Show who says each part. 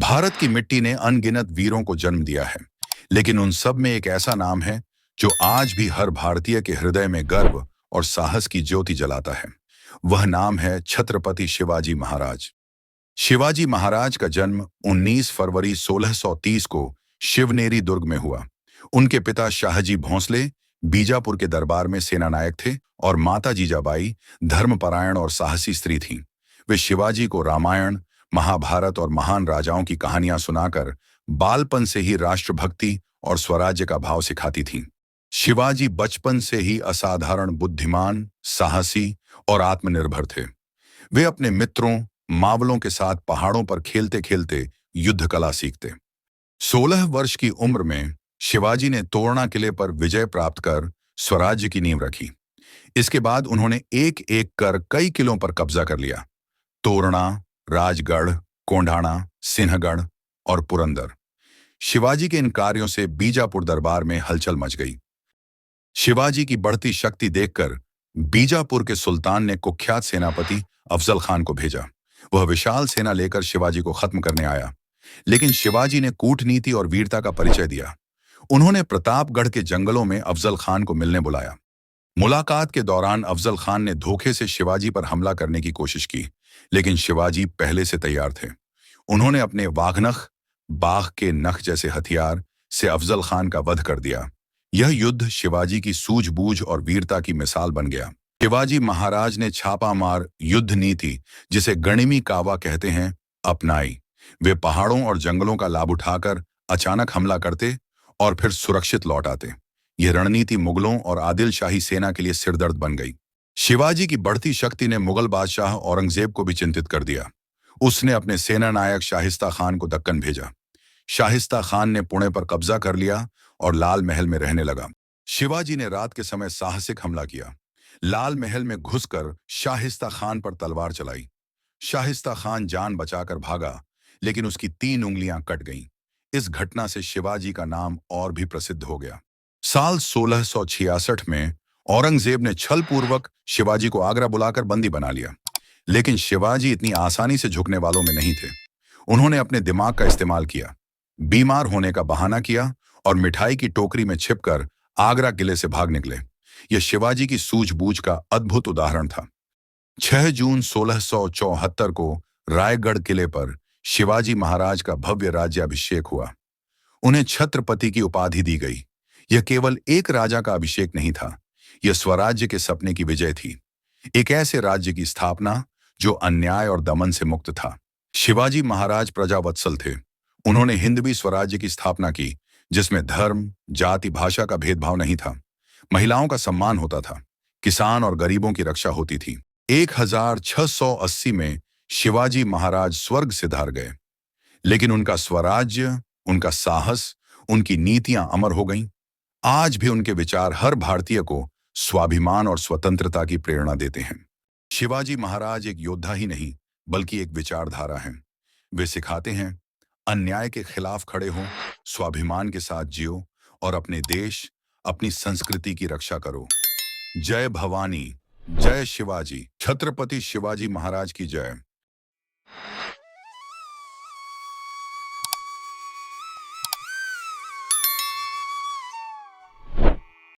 Speaker 1: भारत की मिट्टी ने अनगिनत वीरों को जन्म दिया है, लेकिन उन सब में एक ऐसा नाम है जो आज भी हर भारतीय के हृदय में गर्व और साहस की ज्योति जलाता है। वह नाम है छत्रपति शिवाजी महाराज। शिवाजी महाराज का जन्म 19 फरवरी 1630 को शिवनेरी दुर्ग में हुआ। उनके पिता शाहजी भोंसले बीजापुर के दरबार में सेनानायक थे और माता जीजाबाई धर्मपरायण और साहसी स्त्री थीं। वे शिवाजी को रामायण, महाभारत और महान राजाओं की कहानियां सुनाकर बालपन से ही राष्ट्रभक्ति और स्वराज्य का भाव सिखाती थीं। शिवाजी बचपन से ही असाधारण बुद्धिमान, साहसी और आत्मनिर्भर थे। वे अपने मित्रों, मावलों के साथ पहाड़ों पर खेलते खेलते युद्ध कला सीखते। 16 वर्ष की उम्र में शिवाजी ने तोरणा किले पर विजय प्राप्त कर स्वराज्य की नींव रखी। इसके बाद उन्होंने एक एक कर कई किलों पर कब्जा कर लिया। तोरणा, राजगढ़, कोंढाणा, सिंहगढ़ और पुरंदर। शिवाजी के इन कार्यों से बीजापुर दरबार में हलचल मच गई। शिवाजी की बढ़ती शक्ति देखकर बीजापुर के सुल्तान ने कुख्यात सेनापति अफजल खान को भेजा। वह विशाल सेना लेकर शिवाजी को खत्म करने आया, लेकिन शिवाजी ने कूटनीति और वीरता का परिचय दिया। उन्होंने प्रतापगढ़ के जंगलों में अफजल खान को मिलने बुलाया। मुलाकात के दौरान अफजल खान ने धोखे से शिवाजी पर हमला करने की कोशिश की, लेकिन शिवाजी पहले से तैयार थे। उन्होंने अपने वाघनख, बाघ के नख जैसे हथियार से अफजल खान का वध कर दिया। यह युद्ध शिवाजी की सूझबूझ और वीरता की मिसाल बन गया। शिवाजी महाराज ने छापामार युद्ध नीति, जिसे गणिमी कावा कहते हैं, अपनाई। वे पहाड़ों और जंगलों का लाभ उठाकर अचानक हमला करते और फिर सुरक्षित लौट आते। यह रणनीति मुगलों और आदिल शाही सेना के लिए सिरदर्द बन गई। शिवाजी की बढ़ती शक्ति ने मुगल बादशाह औरंगजेब को भी चिंतित कर दिया। उसने अपने सेनानायक शाहिस्ता खान को दक्कन भेजा। शाहिस्ता खान ने पुणे पर कब्जा कर लिया और लाल महल में रहने लगा। शिवाजी ने रात के समय साहसिक हमला किया। लाल महल में घुसकर शाहिस्ता खान पर तलवार चलाई। शाहिस्ता खान जान बचाकर भागा, लेकिन उसकी 3 उंगलियां कट गईं। इस घटना से शिवाजी का नाम और भी प्रसिद्ध हो गया। साल 1666 में औरंगजेब ने छलपूर्वक शिवाजी को आगरा बुलाकर बंदी बना लिया, लेकिन शिवाजी इतनी आसानी से झुकने वालों में नहीं थे। उन्होंने अपने दिमाग का इस्तेमाल किया, बीमार होने का बहाना किया और मिठाई की टोकरी में छिपकर आगरा किले से भाग निकले। यह शिवाजी की सूझबूझ का अद्भुत उदाहरण था। 6 जून 1674 को रायगढ़ किले पर शिवाजी महाराज का भव्य राज्याभिषेक हुआ। उन्हें छत्रपति की उपाधि दी गई। यह केवल एक राजा का अभिषेक नहीं था, यह स्वराज्य के सपने की विजय थी। एक ऐसे राज्य की स्थापना जो अन्याय और दमन से मुक्त था। शिवाजी महाराज प्रजावत्सल थे। उन्होंने हिंदवी स्वराज्य की स्थापना की, जिसमें धर्म, जाति, भाषा का भेदभाव नहीं था। महिलाओं का सम्मान होता था, किसान और गरीबों की रक्षा होती थी। 1680 में शिवाजी महाराज स्वर्ग सिधार गए, लेकिन उनका स्वराज्य, उनका साहस, उनकी नीतियां अमर हो गईं। आज भी उनके विचार हर भारतीय को स्वाभिमान और स्वतंत्रता की प्रेरणा देते हैं। शिवाजी महाराज एक योद्धा ही नहीं, बल्कि एक विचारधारा हैं। वे सिखाते हैं, अन्याय के खिलाफ खड़े हो, स्वाभिमान के साथ जियो और अपने देश, अपनी संस्कृति की रक्षा करो। जय भवानी, जय शिवाजी। छत्रपति शिवाजी महाराज की जय।